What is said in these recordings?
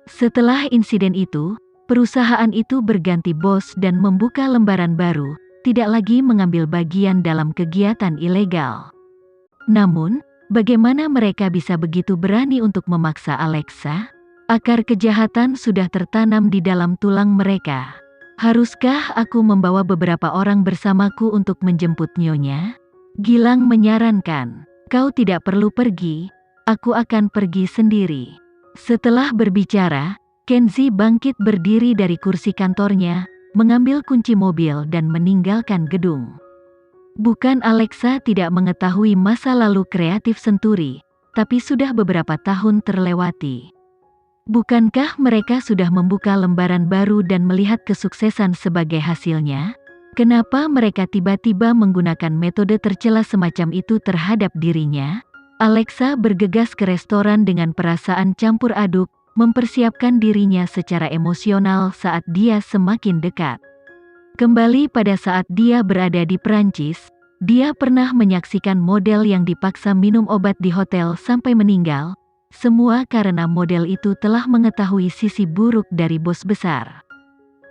Setelah insiden itu, perusahaan itu berganti bos dan membuka lembaran baru, tidak lagi mengambil bagian dalam kegiatan ilegal. Namun, bagaimana mereka bisa begitu berani untuk memaksa Alexa? Akar kejahatan sudah tertanam di dalam tulang mereka. Haruskah aku membawa beberapa orang bersamaku untuk menjemput Nyonya? Gilang menyarankan, kau tidak perlu pergi, aku akan pergi sendiri. Setelah berbicara, Kenzi bangkit berdiri dari kursi kantornya, mengambil kunci mobil dan meninggalkan gedung. Bukan Alexa tidak mengetahui masa lalu kreatif Senturi, tapi sudah beberapa tahun terlewati. Bukankah mereka sudah membuka lembaran baru dan melihat kesuksesan sebagai hasilnya? Kenapa mereka tiba-tiba menggunakan metode tercela semacam itu terhadap dirinya? Alexa bergegas ke restoran dengan perasaan campur aduk, mempersiapkan dirinya secara emosional saat dia semakin dekat. Kembali pada saat dia berada di Perancis, dia pernah menyaksikan model yang dipaksa minum obat di hotel sampai meninggal, semua karena model itu telah mengetahui sisi buruk dari bos besar.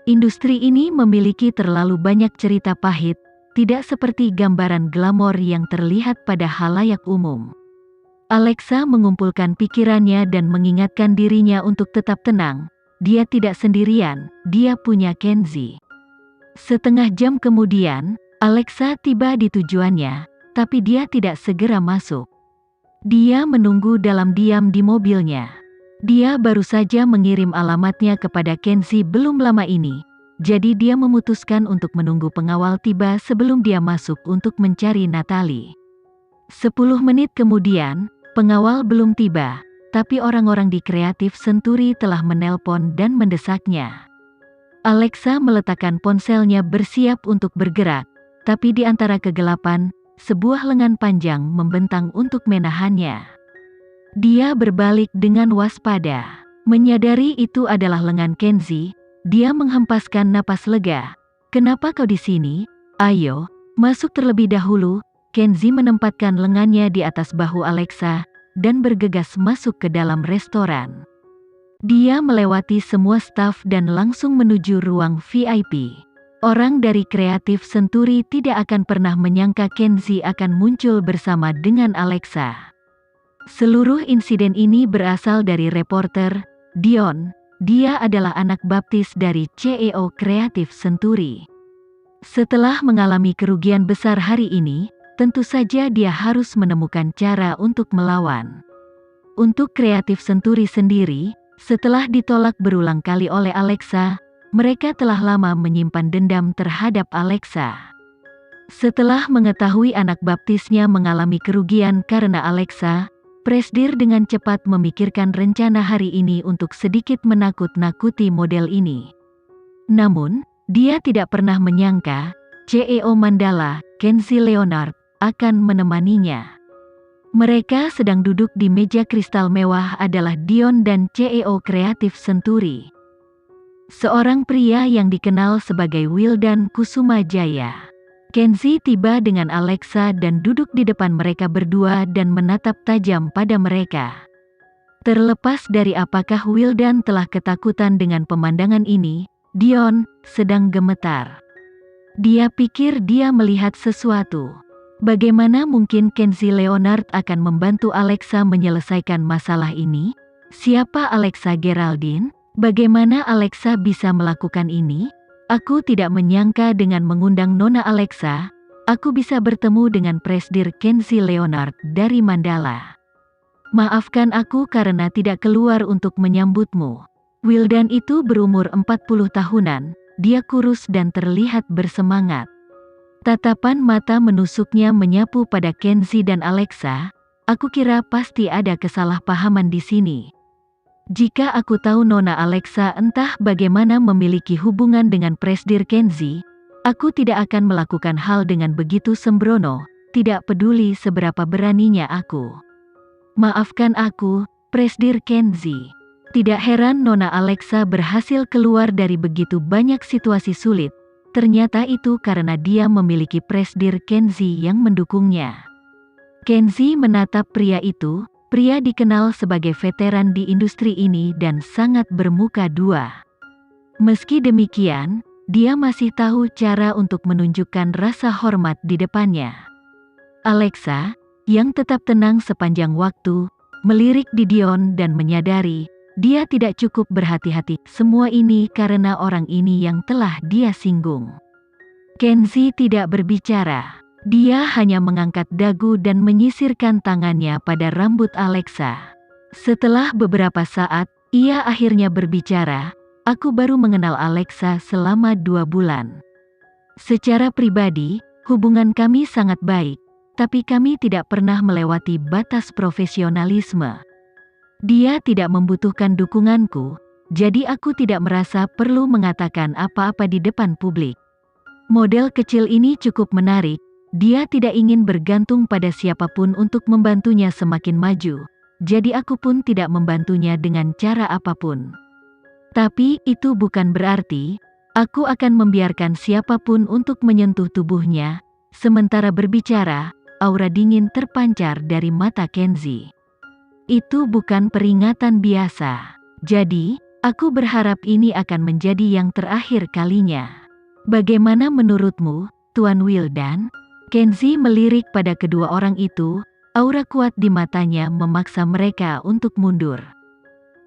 Industri ini memiliki terlalu banyak cerita pahit, tidak seperti gambaran glamor yang terlihat pada halayak umum. Alexa mengumpulkan pikirannya dan mengingatkan dirinya untuk tetap tenang. Dia tidak sendirian, dia punya Kenzi. Setengah jam kemudian, Alexa tiba di tujuannya, tapi dia tidak segera masuk. Dia menunggu dalam diam di mobilnya. Dia baru saja mengirim alamatnya kepada Kenzi belum lama ini, jadi dia memutuskan untuk menunggu pengawal tiba sebelum dia masuk untuk mencari Natalie. 10 menit kemudian, pengawal belum tiba, tapi orang-orang di kreatif Senturi telah menelpon dan mendesaknya. Alexa meletakkan ponselnya bersiap untuk bergerak, tapi di antara kegelapan, sebuah lengan panjang membentang untuk menahannya. Dia berbalik dengan waspada. Menyadari itu adalah lengan Kenzi, dia menghempaskan napas lega. "Kenapa kau di sini? Ayo, masuk terlebih dahulu." Kenzi menempatkan lengannya di atas bahu Alexa, dan bergegas masuk ke dalam restoran. Dia melewati semua staf dan langsung menuju ruang VIP. Orang dari kreatif Senturi tidak akan pernah menyangka Kenzi akan muncul bersama dengan Alexa. Seluruh insiden ini berasal dari reporter, Dion. Dia adalah anak baptis dari CEO kreatif Senturi. Setelah mengalami kerugian besar hari ini, tentu saja dia harus menemukan cara untuk melawan. Untuk kreatif Senturi sendiri, setelah ditolak berulang kali oleh Alexa, mereka telah lama menyimpan dendam terhadap Alexa. Setelah mengetahui anak baptisnya mengalami kerugian karena Alexa, Presdir dengan cepat memikirkan rencana hari ini untuk sedikit menakut-nakuti model ini. Namun, dia tidak pernah menyangka, CEO Mandala, Kenzi Leonard, akan menemaninya. Mereka sedang duduk di meja kristal mewah adalah Dion dan CEO kreatif Senturi. Seorang pria yang dikenal sebagai Wildan Kusumajaya. Kenzi tiba dengan Alexa dan duduk di depan mereka berdua dan menatap tajam pada mereka. Terlepas dari apakah Wildan telah ketakutan dengan pemandangan ini, Dion sedang gemetar. Dia pikir dia melihat sesuatu. Bagaimana mungkin Kenzi Leonard akan membantu Alexa menyelesaikan masalah ini? Siapa Alexa Geraldine? Bagaimana Alexa bisa melakukan ini? Aku tidak menyangka dengan mengundang Nona Alexa, aku bisa bertemu dengan Presdir Kenzi Leonard dari Mandala. Maafkan aku karena tidak keluar untuk menyambutmu. Wildan itu berumur 40 tahunan, dia kurus dan terlihat bersemangat. Tatapan mata menusuknya menyapu pada Kenzi dan Alexa. Aku kira pasti ada kesalahpahaman di sini. Jika aku tahu Nona Alexa entah bagaimana memiliki hubungan dengan Presdir Kenzi, aku tidak akan melakukan hal dengan begitu sembrono, tidak peduli seberapa beraninya aku. Maafkan aku, Presdir Kenzi. Tidak heran Nona Alexa berhasil keluar dari begitu banyak situasi sulit. Ternyata itu karena dia memiliki Presdir Kenzi yang mendukungnya. Kenzi menatap pria itu, Pria dikenal sebagai veteran di industri ini dan sangat bermuka dua. Meski demikian, dia masih tahu cara untuk menunjukkan rasa hormat di depannya. Alexa, yang tetap tenang sepanjang waktu, melirik di Dion dan menyadari, dia tidak cukup berhati-hati. Semua ini karena orang ini yang telah dia singgung. Kenzie tidak berbicara. Dia hanya mengangkat dagu dan menyisirkan tangannya pada rambut Alexa. Setelah beberapa saat, ia akhirnya berbicara, "Aku baru mengenal Alexa selama 2 bulan. Secara pribadi, hubungan kami sangat baik, tapi kami tidak pernah melewati batas profesionalisme. Dia tidak membutuhkan dukunganku, jadi aku tidak merasa perlu mengatakan apa-apa di depan publik. Model kecil ini cukup menarik. Dia tidak ingin bergantung pada siapapun untuk membantunya semakin maju, jadi aku pun tidak membantunya dengan cara apapun. Tapi itu bukan berarti aku akan membiarkan siapapun untuk menyentuh tubuhnya." Sementara berbicara, aura dingin terpancar dari mata Kenzie. "Itu bukan peringatan biasa. Jadi, aku berharap ini akan menjadi yang terakhir kalinya. Bagaimana menurutmu, Tuan Wildan?" Kenzie melirik pada kedua orang itu, aura kuat di matanya memaksa mereka untuk mundur.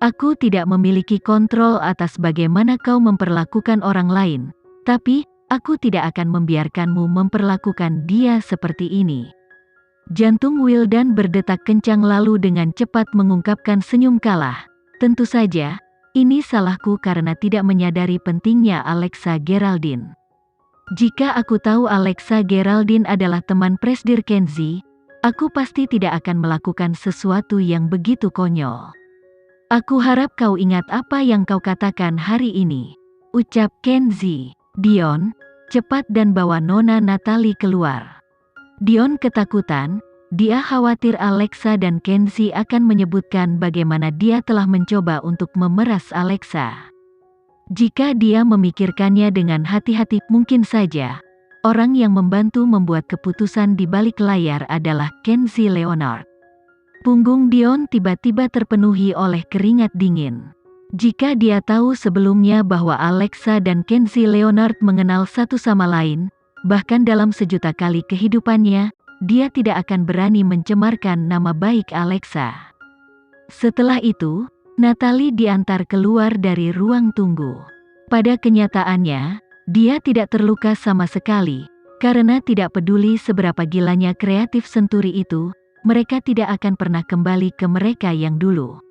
"Aku tidak memiliki kontrol atas bagaimana kau memperlakukan orang lain, tapi aku tidak akan membiarkanmu memperlakukan dia seperti ini." Jantung Wildan berdetak kencang lalu dengan cepat mengungkapkan senyum kalah. "Tentu saja, ini salahku karena tidak menyadari pentingnya Alexa Geraldine. Jika aku tahu Alexa Geraldine adalah teman Presdir Kenzie, aku pasti tidak akan melakukan sesuatu yang begitu konyol. Aku harap kau ingat apa yang kau katakan hari ini," ucap Kenzie. "Dion, cepat dan bawa Nona Natalie keluar." Dion ketakutan, dia khawatir Alexa dan Kenzie akan menyebutkan bagaimana dia telah mencoba untuk memeras Alexa. Jika dia memikirkannya dengan hati-hati, mungkin saja orang yang membantu membuat keputusan di balik layar adalah Kenzie Leonard. Punggung Dion tiba-tiba terpenuhi oleh keringat dingin. Jika dia tahu sebelumnya bahwa Alexa dan Kenzie Leonard mengenal satu sama lain, bahkan dalam sejuta kali kehidupannya, dia tidak akan berani mencemarkan nama baik Alexa. Setelah itu, Natalie diantar keluar dari ruang tunggu. Pada kenyataannya, dia tidak terluka sama sekali, karena tidak peduli seberapa gilanya kreatif senturi itu, mereka tidak akan pernah kembali ke mereka yang dulu.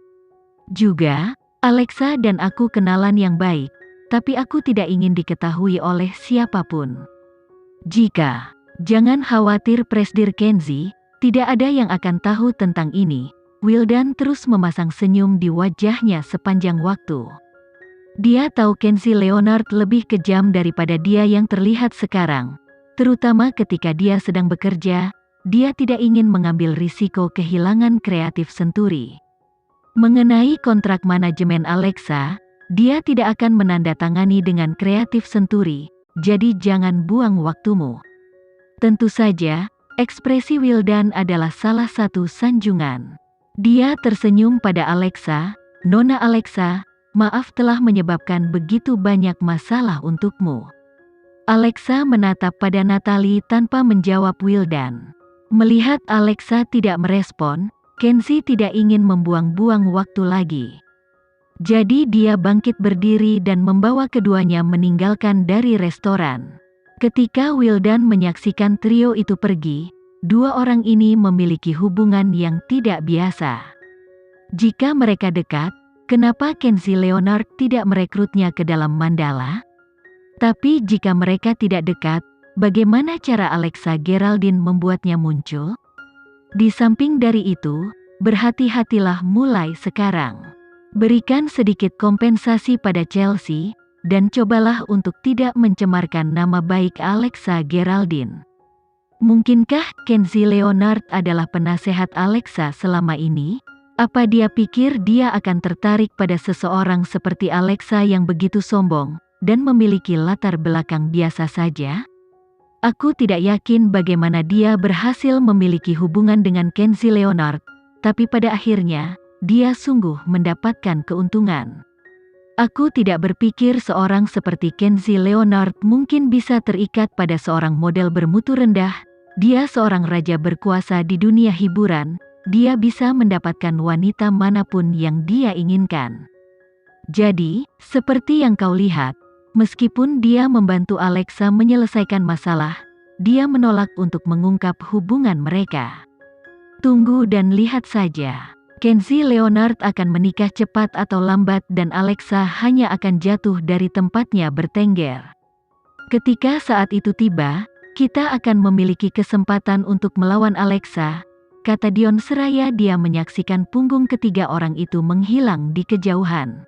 Juga, Alexa dan aku kenalan yang baik, tapi aku tidak ingin diketahui oleh siapapun. Jangan khawatir Presdir Kenzie, tidak ada yang akan tahu tentang ini." Wildan terus memasang senyum di wajahnya sepanjang waktu. Dia tahu Kenzie Leonard lebih kejam daripada dia yang terlihat sekarang. Terutama ketika dia sedang bekerja, dia tidak ingin mengambil risiko kehilangan kreatif senturi. Mengenai kontrak manajemen Alexa, dia tidak akan menandatangani dengan kreatif senturi, jadi jangan buang waktumu. Tentu saja, ekspresi Wildan adalah salah satu sanjungan. Dia tersenyum pada Alexa, "Nona Alexa, maaf telah menyebabkan begitu banyak masalah untukmu." Alexa menatap pada Natalie tanpa menjawab Wildan. Melihat Alexa tidak merespon, Kenzie tidak ingin membuang-buang waktu lagi. Jadi dia bangkit berdiri dan membawa keduanya meninggalkan dari restoran. Ketika Wildan menyaksikan trio itu pergi, dua orang ini memiliki hubungan yang tidak biasa. Jika mereka dekat, kenapa Kenzie Leonard tidak merekrutnya ke dalam Mandala? Tapi jika mereka tidak dekat, bagaimana cara Alexa Geraldine membuatnya muncul? Di samping dari itu, berhati-hatilah mulai sekarang. Berikan sedikit kompensasi pada Chelsea, dan cobalah untuk tidak mencemarkan nama baik Alexa Geraldine. Mungkinkah Kenzie Leonard adalah penasehat Alexa selama ini? Apa dia pikir dia akan tertarik pada seseorang seperti Alexa yang begitu sombong, dan memiliki latar belakang biasa saja? Aku tidak yakin bagaimana dia berhasil memiliki hubungan dengan Kenzie Leonard, tapi pada akhirnya, dia sungguh mendapatkan keuntungan. Aku tidak berpikir seorang seperti Kenzie Leonard mungkin bisa terikat pada seorang model bermutu rendah. Dia seorang raja berkuasa di dunia hiburan. Dia bisa mendapatkan wanita manapun yang dia inginkan. Jadi, seperti yang kau lihat, meskipun dia membantu Alexa menyelesaikan masalah, dia menolak untuk mengungkap hubungan mereka. Tunggu dan lihat saja. Kenzie Leonard akan menikah cepat atau lambat dan Alexa hanya akan jatuh dari tempatnya bertengger. Ketika saat itu tiba, kita akan memiliki kesempatan untuk melawan Alexa, kata Dion seraya dia menyaksikan punggung ketiga orang itu menghilang di kejauhan.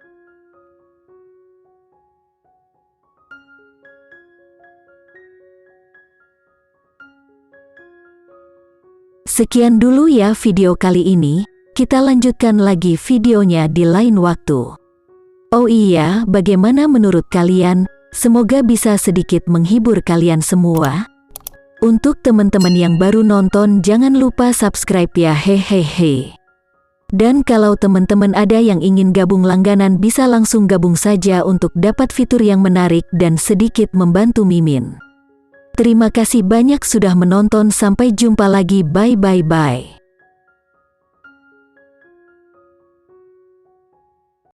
Sekian dulu ya video kali ini. Kita lanjutkan lagi videonya di lain waktu. Oh iya, bagaimana menurut kalian? Semoga bisa sedikit menghibur kalian semua. Untuk teman-teman yang baru nonton, jangan lupa subscribe ya, hehehe. Dan kalau teman-teman ada yang ingin gabung langganan, bisa langsung gabung saja untuk dapat fitur yang menarik dan sedikit membantu Mimin. Terima kasih banyak sudah menonton, sampai jumpa lagi, bye.